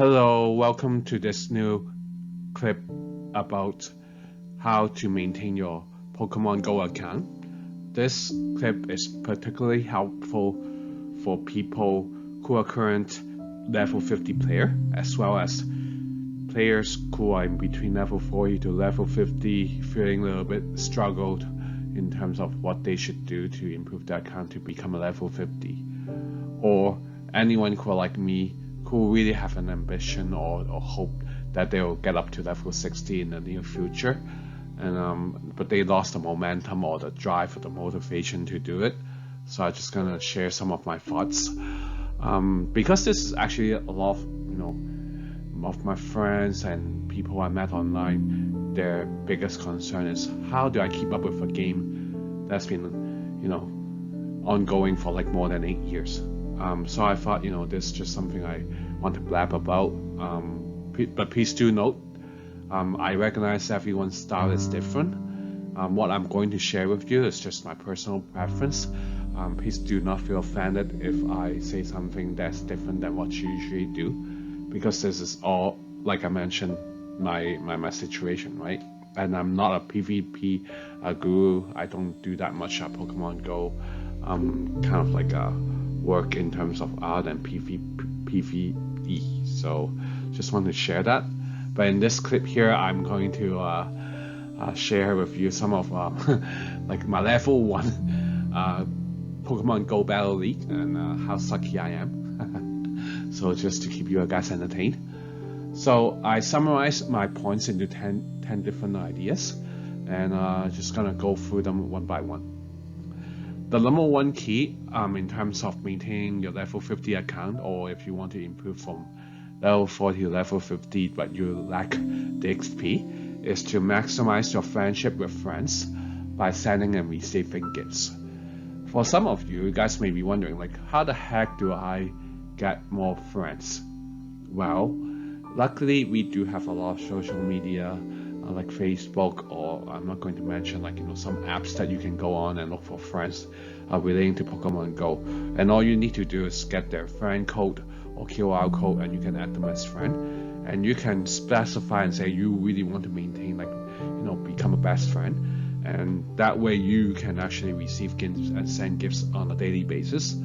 Hello, welcome to this new clip about how to maintain your Pokemon Go account. This clip is particularly helpful for people who are current level 50 player, as well as players who are in between level 40 to level 50, feeling a little bit struggled in terms of what they should do to improve their account to become a level 50. Or anyone who are like me, who really have an ambition or hope that they'll get up to level 60 in the near future, and but they lost the momentum or the drive or the motivation to do it. So I'm just gonna share some of my thoughts, because this is actually a lot of my friends and people I met online. Their biggest concern is, how do I keep up with a game that's been ongoing for like more than 8 years. So I thought, this is just something I want to blab about. But please do note, I recognize everyone's style is different. What I'm going to share with you is just my personal preference. Please do not feel offended if I say something that's different than what you usually do, because this is all, like I mentioned, my situation, right? And I'm not a PvP guru. I don't do that much at Pokemon Go. Kind of like a work in terms of art and PvE. So just want to share that. But in this clip here, I'm going to share with you some of like my level 1 Pokemon Go Battle League and how sucky I am. So just to keep you guys entertained. So I summarized my points into 10 different ideas, and just gonna go through them one by one. The number one key in terms of maintaining your level 50 account, or if you want to improve from level 40 to level 50 but you lack the XP, is to maximize your friendship with friends by sending and receiving gifts. For some of you guys may be wondering, like, how the heck do I get more friends? Well, luckily we do have a lot of social media like Facebook, or I'm not going to mention some apps that you can go on and look for friends relating to Pokemon Go. And all you need to do is get their friend code or QR code, and you can add them as friend. And you can specify and say you really want to maintain, become a best friend. And that way you can actually receive gifts and send gifts on a daily basis.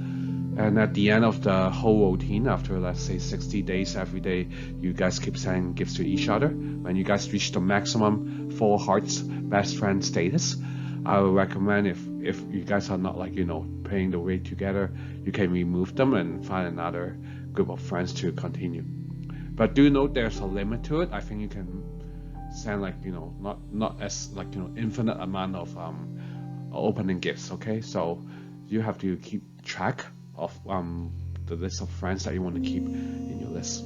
And at the end of the whole routine, after let's say 60 days, every day you guys keep sending gifts to each other. When you guys reach the maximum 4 hearts best friend status, I would recommend, if you guys are not playing the way together, you can remove them and find another group of friends to continue. But do note there's a limit to it. I think you can send not as infinite amount of opening gifts. Okay, so you have to keep track of the list of friends that you want to keep in your list.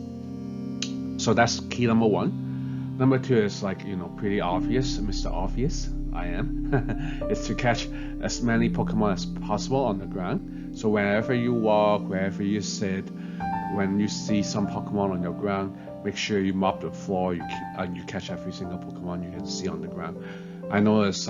So that's key number 1. Number 2 is pretty obvious, Mr. Obvious. I am. It's to catch as many Pokemon as possible on the ground. So wherever you walk, wherever you sit, when you see some Pokemon on your ground, make sure you mop the floor. You catch every single Pokemon you can see on the ground. I know it's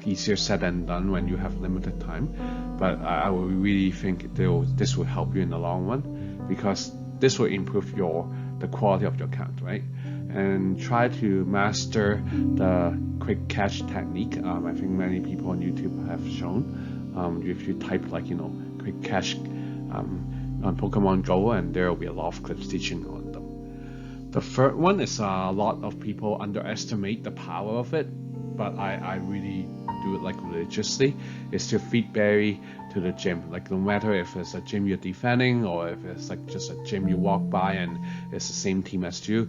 easier said than done when you have limited time, but I would really think this will help you in the long run, because this will improve the quality of your account, right? And try to master the quick catch technique. I think many people on YouTube have shown. If you type quick catch on Pokemon Go, and there will be a lot of clips teaching on them. The third one is a lot of people underestimate the power of it, but I really do it religiously, is to feed berry to the gym. No matter if it's a gym you're defending, or if it's just a gym you walk by and it's the same team as you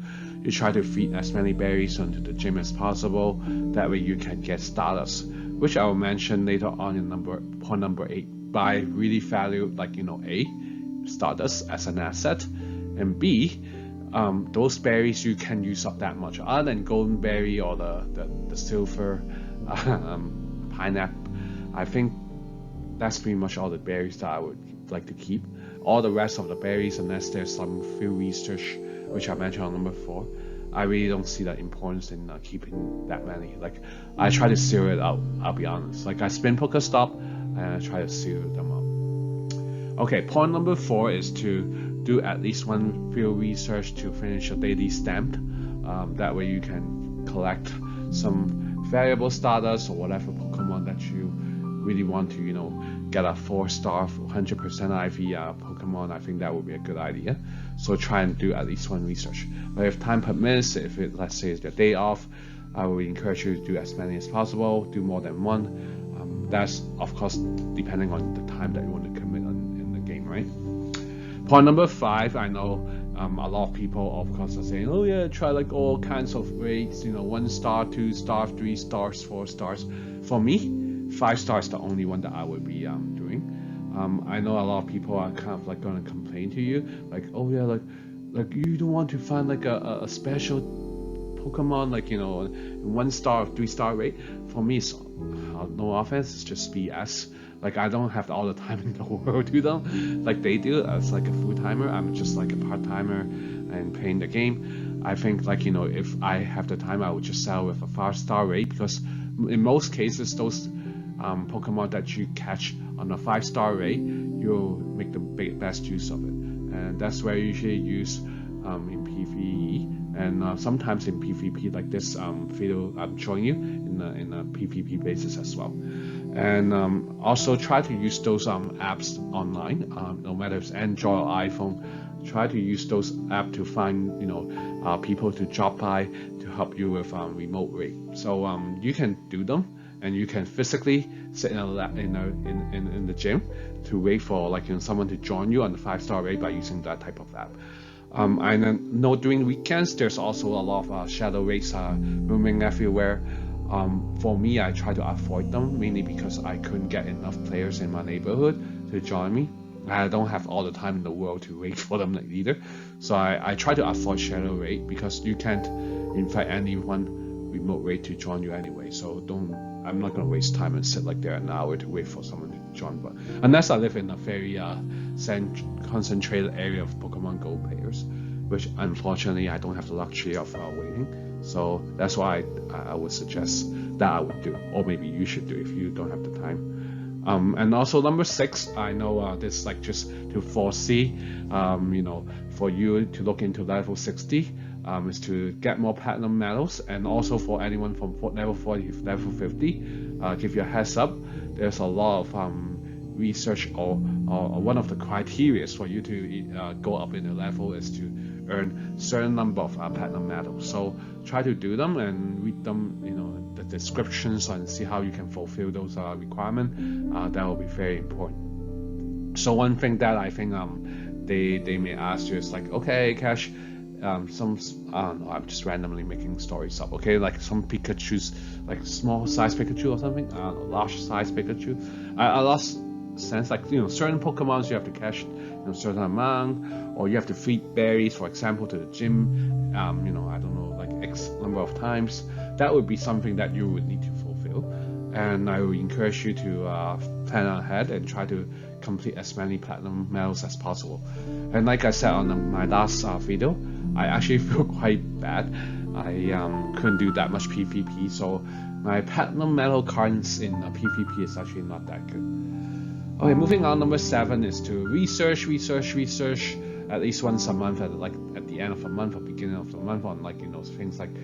try to feed as many berries onto the gym as possible. That way you can get starters, which I will mention later on in point number 8. But I really value A, starters as an asset, and B, those berries you can use up that much. Other than golden berry or the silver pineapple, I think that's pretty much all the berries that I would like to keep. All the rest of the berries, unless there's some field research, which I mentioned on number 4, I really don't see the importance in keeping that many. I try to zero it out, I'll be honest. I spin Pokestop and I try to zero them out. Okay, point number 4 is to do at least one field research to finish your daily stamp. That way you can collect some valuable starters or whatever Pokemon that you really want to, get a 4-star 100% IV Pokemon. I think that would be a good idea. So try and do at least one research. But if time permits, let's say it's your day off, I would encourage you to do as many as possible, do more than one. That's of course depending on the time that you want to commit in the game, right? Point number 5, I know a lot of people of course are saying, oh yeah, try like all kinds of rates, 1 star, 2 star, 3 stars, 4 stars. For me, 5 stars is the only one that I would be doing. I know a lot of people are kind of like going to complain to you, like, oh yeah, like you don't want to find like a special Pokemon, like 1 star or 3 star rate. For me, it's, no offense, it's just BS. Like I don't have all the time in the world to do them like they do as like a full-timer. I'm just like a part-timer and playing the game. I think like if I have the time, I would just sell with a 5-star rate, because in most cases those Pokemon that you catch on a 5-star rate, you'll make the best use of it, and that's where you usually use in PvE and sometimes in PvP, like this video I'm showing you in a PvP basis as well. And also try to use those apps online, no matter if it's Android or iPhone. Try to use those apps to find people to drop by to help you with remote raid. So you can do them, and you can physically sit in a lab in the gym to wait for like someone to join you on the 5-star raid by using that type of app. I know during weekends there's also a lot of shadow raids roaming everywhere. For me, I try to avoid them, mainly because I couldn't get enough players in my neighborhood to join me. I don't have all the time in the world to wait for them either. So I try to avoid shadow raid, because you can't invite anyone remote raid to join you anyway. So I'm not gonna waste time and sit like there an hour to wait for someone to join. But unless I live in a very concentrated area of Pokemon Go players, which unfortunately I don't have the luxury of waiting. So that's why I would suggest that I would do, or maybe you should do if you don't have the time. And also number 6, I know this like just to foresee, for you to look into level 60, is to get more platinum medals, and also for anyone from level 40 to level 50, give you a heads up. There's a lot of research or one of the criteria for you to go up in the level is to earn certain number of platinum medals. So try to do them and read them, the descriptions, and see how you can fulfill those requirements. That will be very important. So one thing that I think they may ask you is like, okay, Cash, I don't know, I'm just randomly making stories up, okay, like some Pikachu's, like small size Pikachu or something, large size Pikachu. I lost sense, like certain Pokemons you have to catch certain amount, or you have to feed berries, for example, to the gym, I don't know, like X number of times. That would be something that you would need to fulfill, and I would encourage you to plan ahead and try to complete as many platinum medals as possible. And like I said on my last video, I actually feel quite bad. I couldn't do that much PvP, so my platinum medal cards in PvP is actually not that good. Okay, moving on, number 7 is to research at least once a month, at the end of the month or beginning of the month, on like things like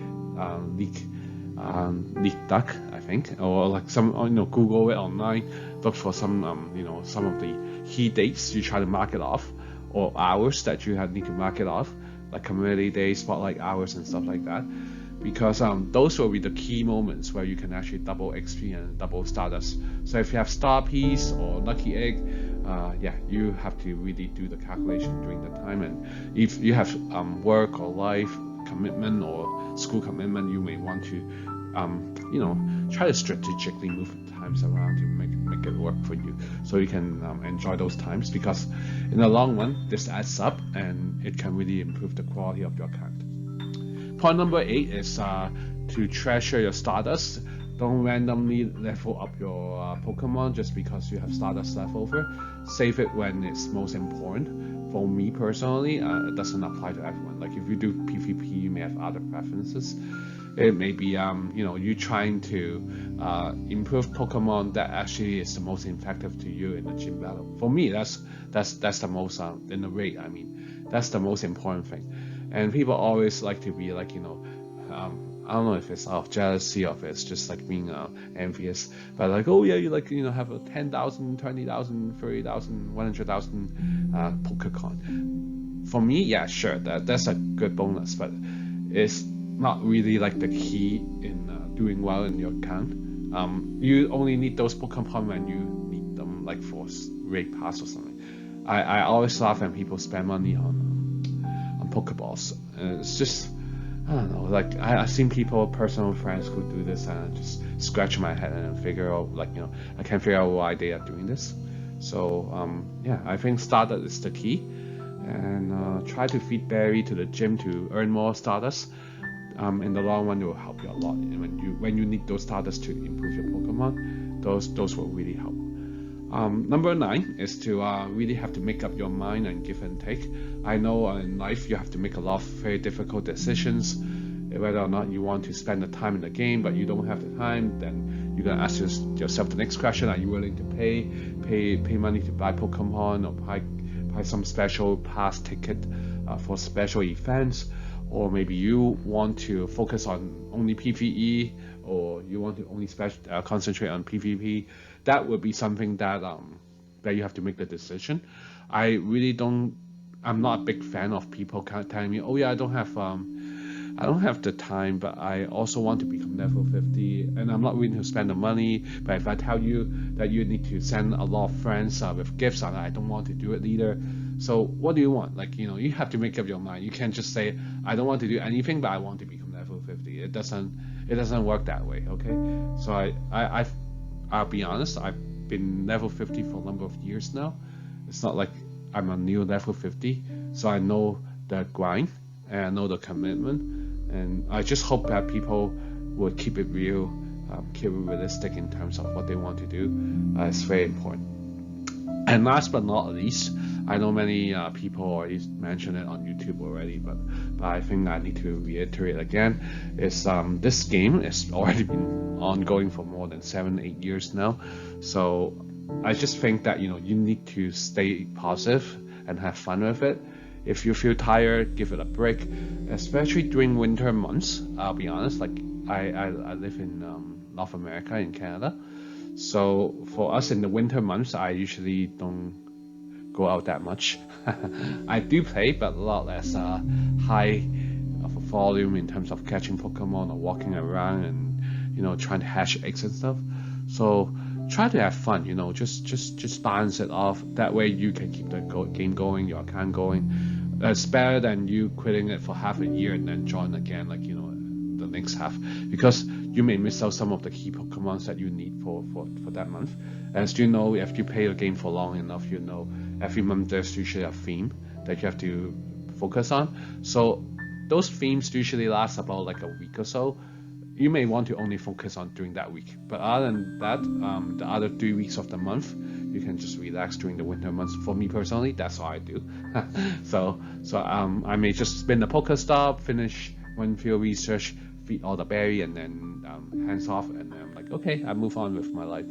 Leak Duck, I think, or like some Google it online, look for some some of the key dates you try to mark it off, or hours that you need to mark it off, like community days, spotlight hours, and stuff like that. Because those will be the key moments where you can actually double XP and double Stardust. So if you have Star Piece or Lucky Egg, you have to really do the calculation during the time. And if you have work or life commitment or school commitment, you may want to try to strategically move the times around to make it work for you, so you can enjoy those times, because in the long run this adds up and it can really improve the quality of your account. Point number 8 is to treasure your Stardust. Don't randomly level up your Pokemon just because you have Stardust left over. Save it when it's most important. For me personally, it doesn't apply to everyone. Like if you do PvP, you may have other preferences. It may be you trying to improve Pokemon that actually is the most effective to you in the gym battle. For me, that's the most in the raid. I mean, That's the most important thing. And people always like to be like, I don't know if it's out of jealousy or if it's just like being envious, but like, oh yeah, you like, have a 10,000, 20,000, 30,000, 100,000 poker coin. For me, yeah, sure, that's a good bonus, but it's not really like the key in doing well in your account. You only need those Pokemon when you need them, like for raid pass or something. I always laugh when people spend money on Pokeballs. It's just, I don't know, like I've seen people, personal friends who do this, and I just scratch my head and figure out, like, I can't figure out why they are doing this. So yeah, I think Stardust is the key, and try to feed Barry to the gym to earn more Stardust. In the long run, it will help you a lot. And when you need those Stardust to improve your Pokemon, those will really help. Number 9 is to really have to make up your mind and give and take. I know in life you have to make a lot of very difficult decisions, whether or not you want to spend the time in the game, but you don't have the time. Then you're gonna ask yourself the next question: are you willing to pay money to buy Pokemon, or buy some special pass ticket for special events? Or maybe you want to focus on only PvE, or you want to only concentrate on PvP. That would be something that you have to make the decision. I'm not a big fan of people telling me, oh yeah, I don't have the time, but I also want to become level 50, and I'm not willing to spend the money. But if I tell you that you need to send a lot of friends with gifts, and I don't want to do it either. So what do you want? Like, you have to make up your mind. You can't just say, I don't want to do anything, but I want to become level 50. It doesn't work that way, okay? So I'll be honest, I've been level 50 for a number of years now. It's not like I'm a new level 50, so I know the grind and I know the commitment, and I just hope that people will keep it real, keep it realistic in terms of what they want to do. It's very important. And last but not least, I know many people already mentioned it on YouTube already, but I think I need to reiterate again, is this game has already been ongoing for more than 7-8 years now. So I just think that you need to stay positive and have fun with it. If you feel tired, give it a break, especially during winter months. I'll be honest, like I live in North America, in Canada. So for us in the winter months, I usually don't go out that much. I do play, but a lot less high of a volume in terms of catching Pokemon or walking around and trying to hatch eggs and stuff. So try to have fun, just balance it off. That way you can keep the game going, your account going. It's better than you quitting it for half a year and then join again, like the next half, because you may miss out some of the key Pokemons that you need for that month. As you know, if you play the game for long enough, every month there's usually a theme that you have to focus on. So those themes usually last about like a week or so. You may want to only focus on during that week, but other than that, the other 3 weeks of the month, you can just relax during the winter months. For me personally, that's what I do. so I may just spin the Pokestop, finish one field research, feed all the berry, and then hands off, and then I'm like, okay, I move on with my life.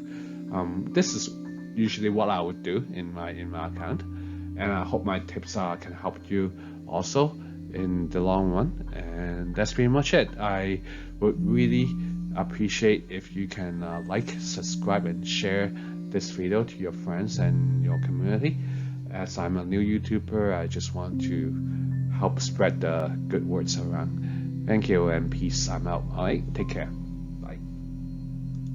This is usually what I would do in my account, and I hope my tips can help you also in the long run. And that's pretty much it. I would really appreciate if you can like, subscribe, and share this video to your friends and your community. As I'm a new YouTuber, I just want to help spread the good words around. Thank you and peace. I'm out. Alright, take care.